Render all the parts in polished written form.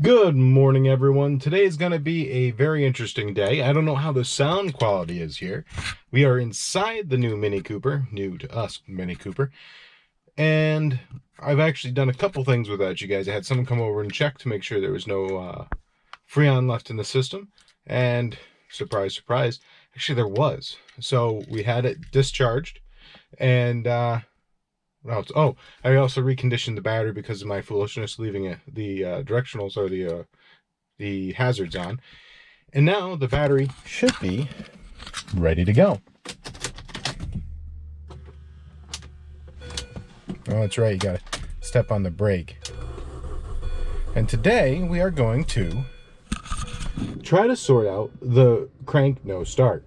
Good morning, everyone. Today is going to be a very interesting day. I don't know how the sound quality is here. We are inside the new Mini Cooper, new to us Mini Cooper, and I've actually done a couple things without you guys. I had someone come over and check to make sure there was no Freon left in the system, and surprise, surprise, actually there was. So we had it discharged, and I also reconditioned the battery because of my foolishness, leaving the directionals or the hazards on. And now the battery should be ready to go. Oh, that's right, you gotta step on the brake. And today we are going to try to sort out the crank no start.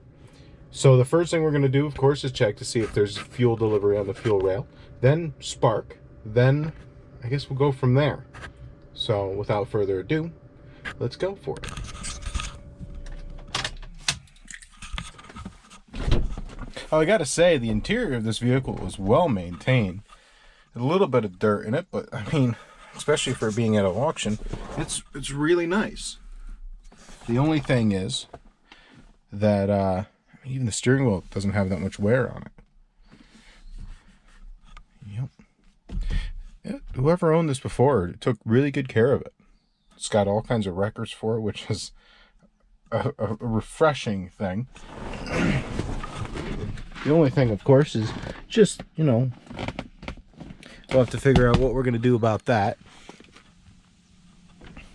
So the first thing we're going to do, of course, is check to see if there's fuel delivery on the fuel rail, then spark, then I guess we'll go from there. So without further ado, let's go for it. Oh, I gotta say, the interior of this vehicle was well maintained. A little bit of dirt in it, but I mean, especially for being at an auction, it's really nice. The only thing is that even the steering wheel doesn't have that much wear on it. Yep. Whoever owned this before took really good care of it. It's got all kinds of records for it, which is a refreshing thing. The only thing, of course, is just, we'll have to figure out what we're going to do about that.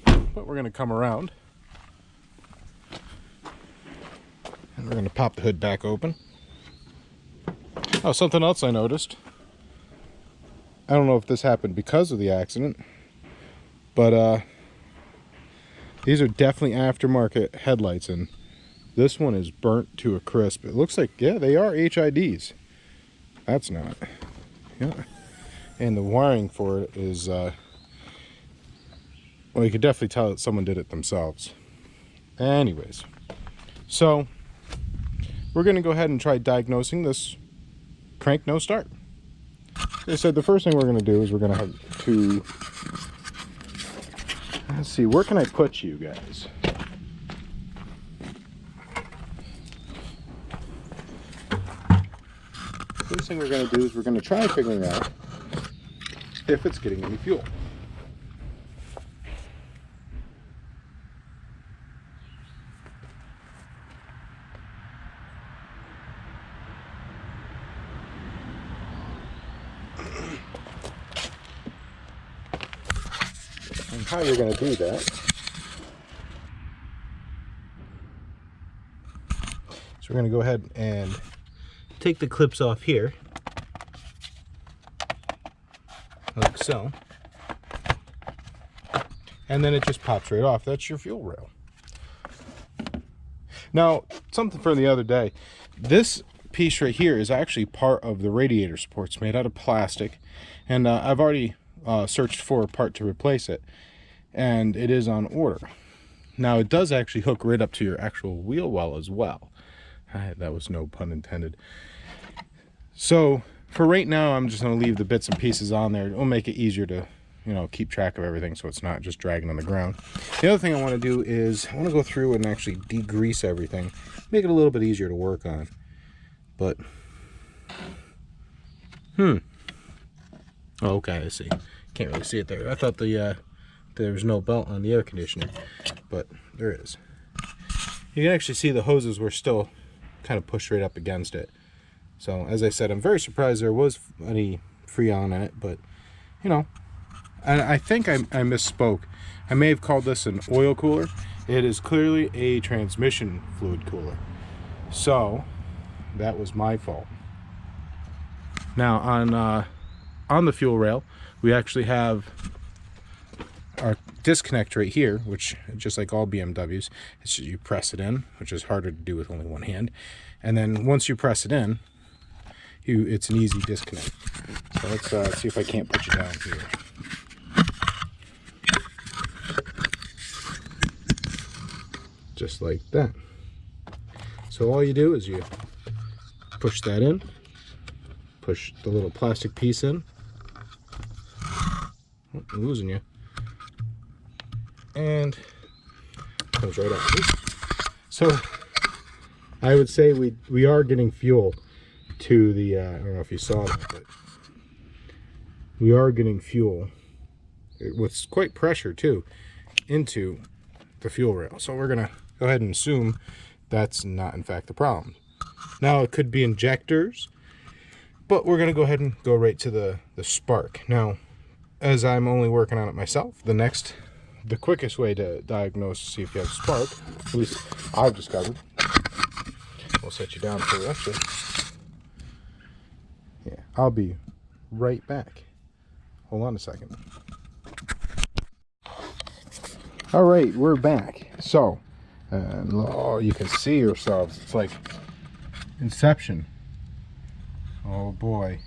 But we're going to come around. And we're going to pop the hood back open. Oh, something else I noticed. I don't know if this happened because of the accident, but these are definitely aftermarket headlights, and this one is burnt to a crisp. It looks like, yeah, they are HIDs. That's not. Yeah. And the wiring for it is, well, you could definitely tell that someone did it themselves. Anyways, so we're going to go ahead and try diagnosing this crank no start. Like I said, the first thing we're going to do is we're going to have to, let's see, where can I put you guys? First thing we're going to do is we're going to try figuring out if it's getting any fuel. And how you're going to do that. So we're going to go ahead and take the clips off here, like so, and then it just pops right off. That's your fuel rail. Now, something from the other day, this piece right here is actually part of the radiator support. It's made out of plastic, and I've already searched for a part to replace it, and it is on order. Now, it does actually hook right up to your actual wheel well as well. That was no pun intended. So for right now, I'm just going to leave the bits and pieces on there. It'll make it easier to, keep track of everything, so it's not just dragging on the ground. The other thing I want to do is I want to go through and actually degrease everything, make it a little bit easier to work on. But oh, okay, I see. Can't really see it there. I thought there was no belt on the air conditioner, but there is. You can actually see the hoses were still kind of pushed right up against it. So as I said, I'm very surprised there was any Freon in it, but and I think I misspoke. I may have called this an oil cooler. It is clearly a transmission fluid cooler. So that was my fault. Now on the fuel rail, we actually have our disconnect right here, which, just like all BMWs, it's just you press it in, which is harder to do with only one hand. And then once you press it in, it's an easy disconnect. So let's see if I can't put you down here. Just like that. So all you do is you push that in, push the little plastic piece in. Oh, I'm losing you. and comes right out. So I would say we are getting fuel to the, I don't know if you saw that, but we are getting fuel with quite pressure too into the fuel rail. So we're gonna go ahead and assume that's not in fact the problem. Now it could be injectors, but we're gonna go ahead and go right to the spark. Now, as I'm only working on it myself, the quickest way to diagnose to see if you have a spark, at least I've discovered. We'll set you down for actually. Yeah, I'll be right back. Hold on a second. All right, we're back. So, oh, you can see yourselves. It's like Inception. Oh boy.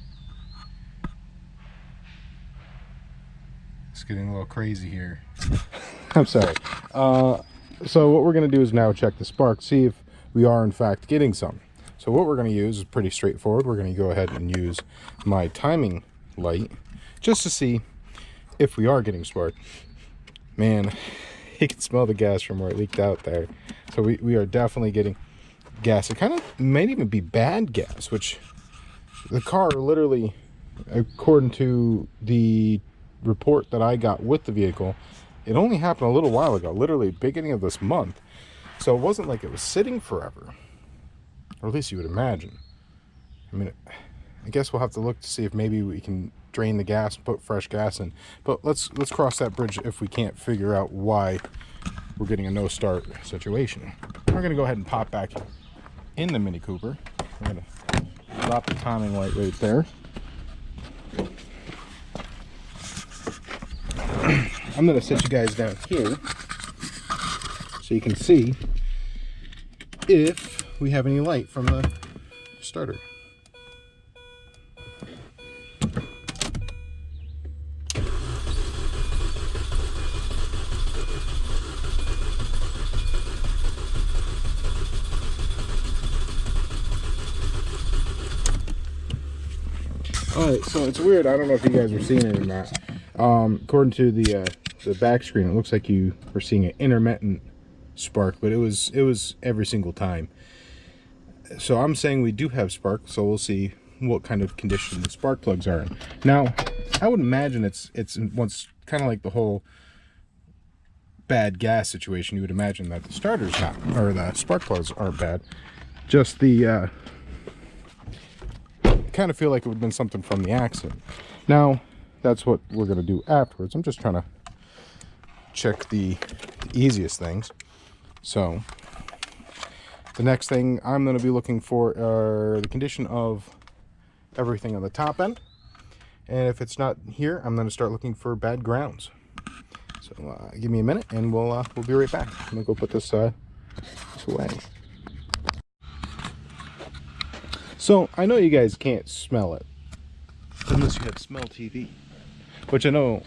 It's getting a little crazy here. I'm sorry. So what we're going to do is now check the spark, see if we are in fact getting some. So what we're going to use is pretty straightforward. We're going to go ahead and use my timing light just to see if we are getting spark. Man, you can smell the gas from where it leaked out there. So we are definitely getting gas. It kind of might even be bad gas, which the car literally, according to the report that I got with the vehicle, it only happened a little while ago, literally beginning of this month. So it wasn't like it was sitting forever, or at least you would imagine. I mean, I guess we'll have to look to see if maybe we can drain the gas and put fresh gas in. But let's cross that bridge if we can't figure out why we're getting a no start situation. We're gonna go ahead and pop back in the Mini Cooper. We're gonna drop the timing light right there. I'm gonna sit you guys down here so you can see if we have any light from the starter. Alright, so it's weird. I don't know if you guys are seeing it or not. According to the back screen, it looks like you were seeing an intermittent spark, but it was every single time. So I'm saying we do have spark, so we'll see what kind of condition the spark plugs are in. Now, I would imagine it's kind of like the whole bad gas situation. You would imagine that the starter's not, or the spark plugs aren't bad. Just the kind of feel like it would have been something from the accident. Now, that's what we're going to do afterwards. I'm just trying to check the easiest things. So the next thing I'm going to be looking for are the condition of everything on the top end, and if it's not here, I'm going to start looking for bad grounds. So give me a minute and we'll be right back. I'm going to go put this away. So I know you guys can't smell it unless you have smell TV, which I know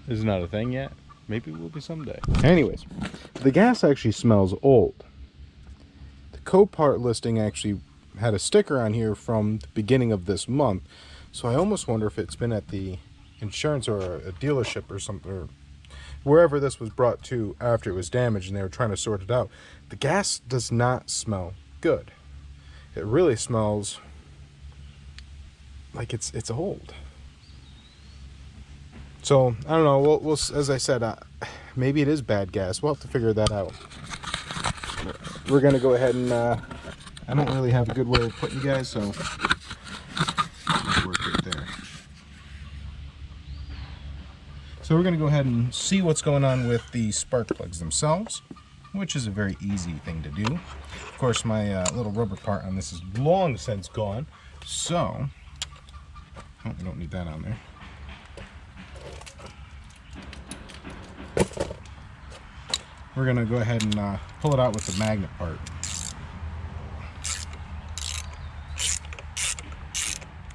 is not a thing yet. Maybe it will be someday. Anyways, the gas actually smells old. The Copart listing actually had a sticker on here from the beginning of this month, so I almost wonder if it's been at the insurance or a dealership or something, or wherever this was brought to after it was damaged and they were trying to sort it out. The gas does not smell good. It really smells like it's old. So I don't know. We'll as I said, maybe it is bad gas. We'll have to figure that out. We're gonna go ahead and I don't really have a good way of putting you guys, so just work right there. So we're gonna go ahead and see what's going on with the spark plugs themselves, which is a very easy thing to do. Of course, my little rubber part on this is long since gone, so oh, we don't need that on there. We're gonna go ahead and pull it out with the magnet part.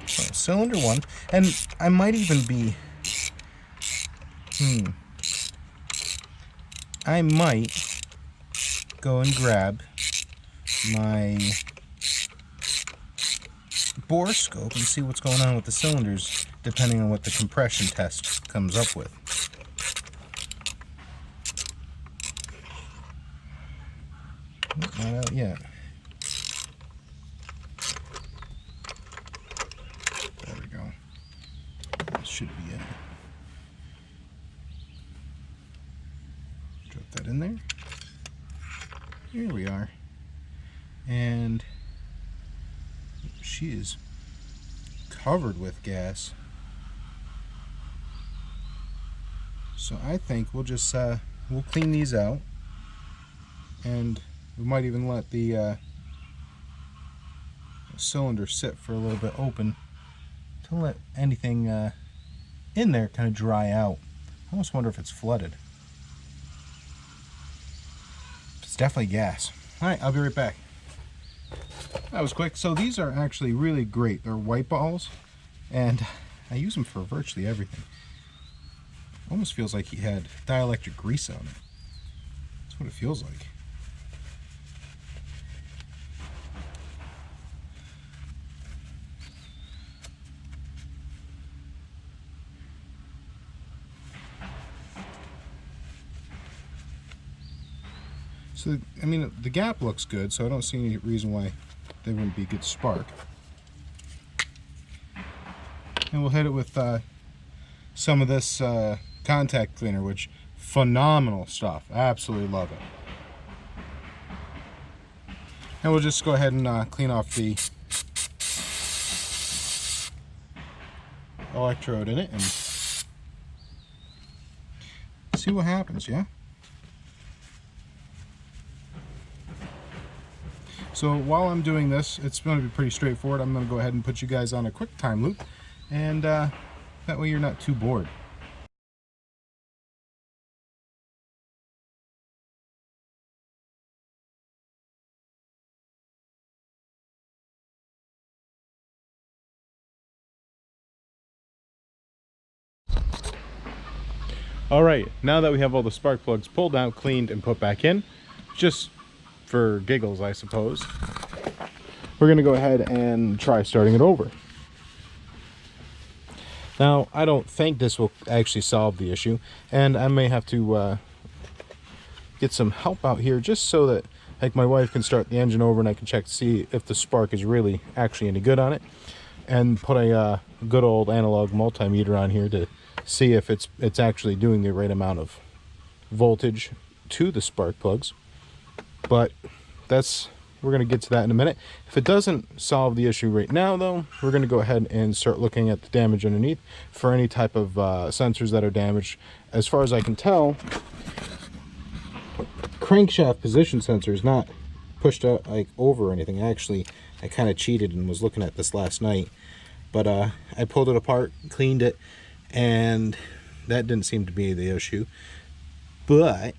So, cylinder one, and I might even be, I might go and grab my bore scope and see what's going on with the cylinders, depending on what the compression test comes up with. Not out yet. There we go. That should be it. Drop that in there. Here we are. And she is covered with gas. So I think we'll just we'll clean these out, and we might even let the cylinder sit for a little bit open to let anything in there kind of dry out. I almost wonder if it's flooded. It's definitely gas. Alright, I'll be right back. That was quick. So these are actually really great. They're white balls, and I use them for virtually everything. Almost feels like he had dielectric grease on it. That's what it feels like. So, I mean, the gap looks good, so I don't see any reason why they wouldn't be a good spark. And we'll hit it with some of this contact cleaner, which phenomenal stuff. Absolutely love it. And we'll just go ahead and clean off the electrode in it and see what happens, yeah? So while I'm doing this, it's going to be pretty straightforward. I'm going to go ahead and put you guys on a quick time loop, and that way you're not too bored. Alright, now that we have all the spark plugs pulled out, cleaned, and put back in, just for giggles I suppose, we're going to go ahead and try starting it over. Now, I don't think this will actually solve the issue, and I may have to get some help out here just so that like my wife can start the engine over and I can check to see if the spark is really actually any good on it, and put a good old analog multimeter on here to see if it's actually doing the right amount of voltage to the spark plugs. But we're going to get to that in a minute. If it doesn't solve the issue right now though, we're going to go ahead and start looking at the damage underneath for any type of sensors that are damaged. As far as I can tell, crankshaft position sensor is not pushed out like over or anything. Actually, I kind of cheated and was looking at this last night, but I pulled it apart, cleaned it, and that didn't seem to be the issue. But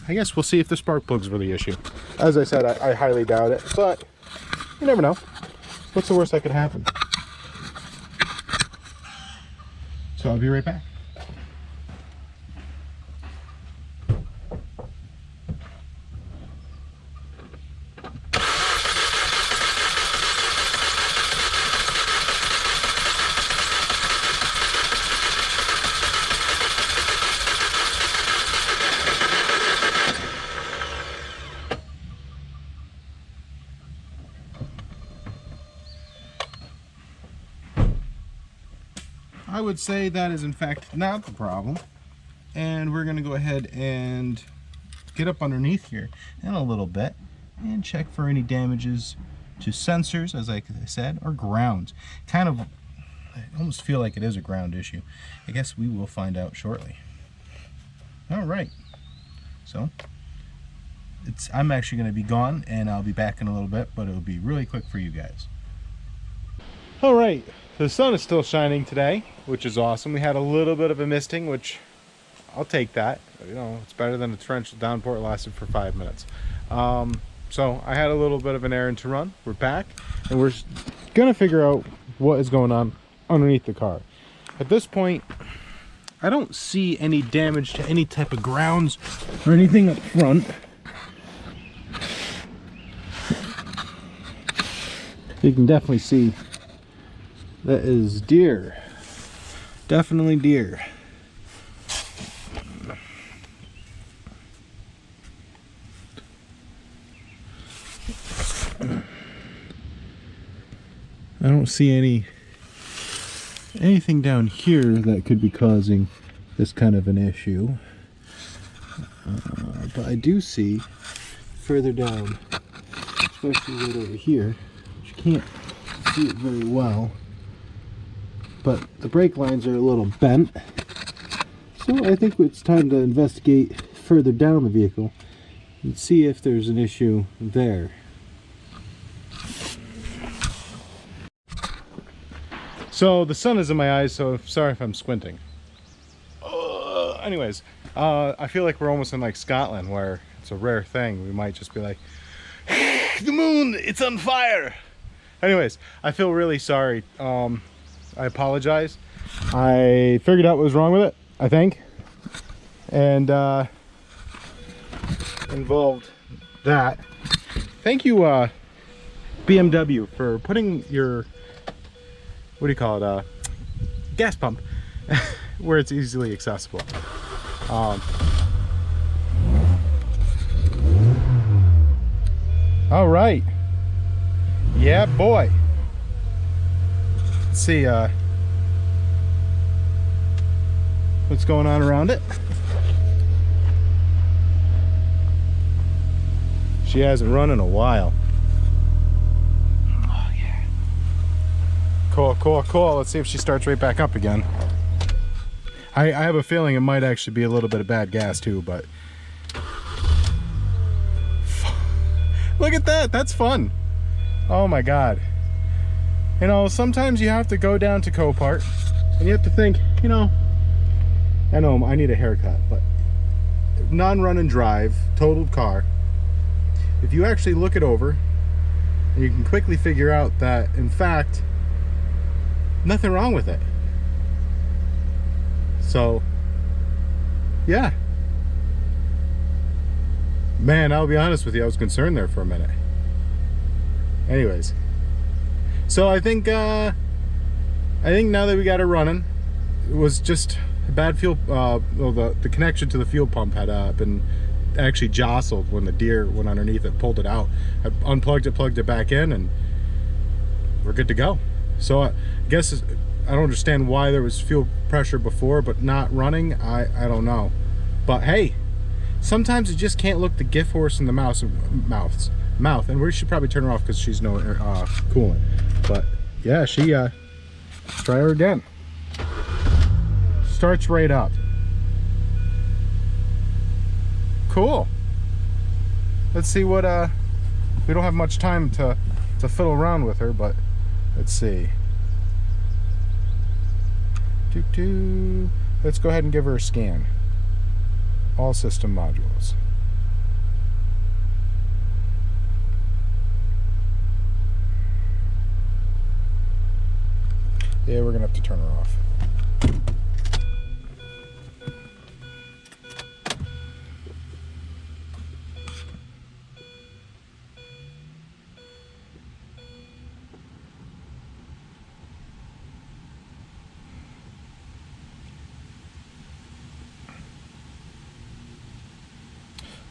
I guess we'll see if the spark plugs were the issue. As I said, I highly doubt it, but you never know. What's the worst that could happen? So I'll be right back. I would say that is in fact not the problem, and we're going to go ahead and get up underneath here in a little bit and check for any damages to sensors, as I said, or grounds. Kind of, I almost feel like it is a ground issue. I guess we will find out shortly. All right, so I'm actually going to be gone, and I'll be back in a little bit, but it'll be really quick for you guys. All right, the sun is still shining today, which is awesome. We had a little bit of a misting, which I'll take that. You know, it's better than a torrential downpour. It lasted for 5 minutes. So I had a little bit of an errand to run. We're back, and we're gonna figure out what is going on underneath the car. At this point, I don't see any damage to any type of grounds or anything up front. You can definitely see that is deer. Definitely deer. I don't see anything down here that could be causing this kind of an issue. But I do see further down, especially right over here, you can't see it very well, but the brake lines are a little bent. So I think it's time to investigate further down the vehicle and see if there's an issue there. So the sun is in my eyes, so sorry if I'm squinting. Anyways, I feel like we're almost in like Scotland, where it's a rare thing. We might just be like, the moon, it's on fire. Anyways, I feel really sorry. I apologize. I figured out what was wrong with it, I think, and involved that. Thank you, BMW, for putting your, what do you call it, gas pump where it's easily accessible. All right, yeah boy. Let's see what's going on around it. She hasn't run in a while. Oh yeah. Cool, cool, cool. Let's see if she starts right back up again. I have a feeling it might actually be a little bit of bad gas too, but look at that, that's fun. Oh my god. You know, sometimes you have to go down to Copart and you have to think, you know, I know I need a haircut, but non-run and drive, totaled car, if you actually look it over, and you can quickly figure out that, in fact, nothing wrong with it. So, yeah. Man, I'll be honest with you, I was concerned there for a minute. Anyways, so I think now that we got it running, it was just a bad fuel. Well, the connection to the fuel pump had been actually jostled when the deer went underneath it, pulled it out. I unplugged it, plugged it back in, and we're good to go. So I guess I don't understand why there was fuel pressure before but not running. I don't know, but hey, sometimes you just can't look the gift horse in the mouth, and we should probably turn her off because she's no coolant. But yeah, she try her again. Starts right up. Cool. Let's see what we don't have much time to fiddle around with her, but let's see. Let's go ahead and give her a scan. All system modules. Yeah, we're gonna have to turn her off.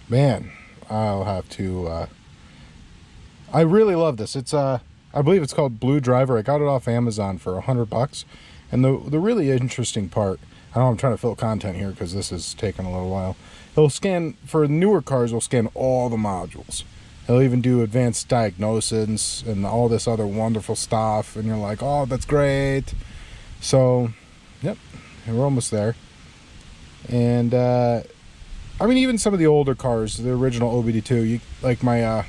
Man, I'll have to I really love this. It's I believe it's called Blue Driver. I got it off Amazon for $100. And the really interesting part, I know I'm trying to fill content here because this is taking a little while. It'll scan, for newer cars, it'll scan all the modules. It'll even do advanced diagnosis and all this other wonderful stuff, and you're like, oh, that's great. So, yep, we're almost there. And I mean, even some of the older cars, the original OBD2, you like my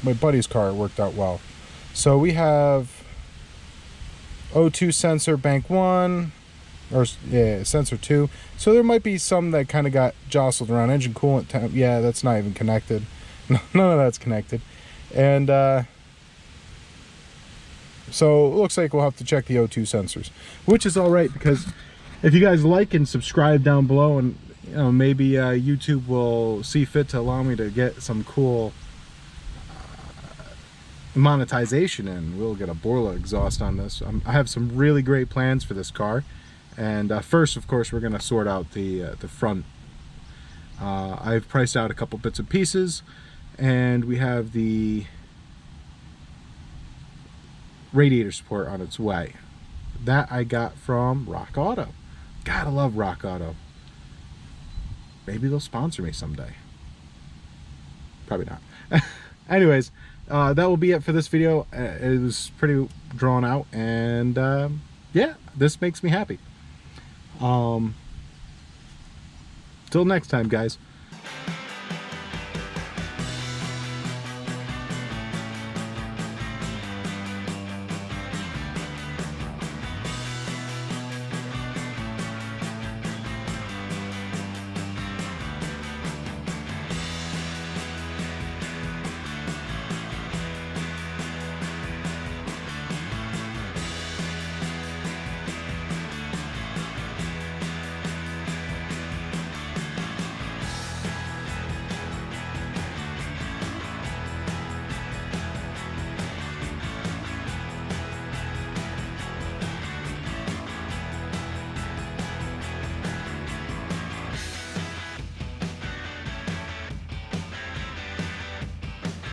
my buddy's car worked out well. So we have O2 sensor bank 1, or yeah, sensor 2. So there might be some that kind of got jostled around. Engine coolant temp, yeah, that's not even connected. None of that's connected. And so it looks like we'll have to check the O2 sensors, which is all right, because if you guys like and subscribe down below, and you know, maybe YouTube will see fit to allow me to get some cool monetization in. We'll get a Borla exhaust on this. I have some really great plans for this car, and first, of course, we're going to sort out the front. I've priced out a couple bits and pieces, and we have the radiator support on its way. That I got from Rock Auto. Gotta love Rock Auto. Maybe they'll sponsor me someday. Probably not. Anyways, that will be it for this video. It was pretty drawn out, and yeah, this makes me happy. Till next time, guys.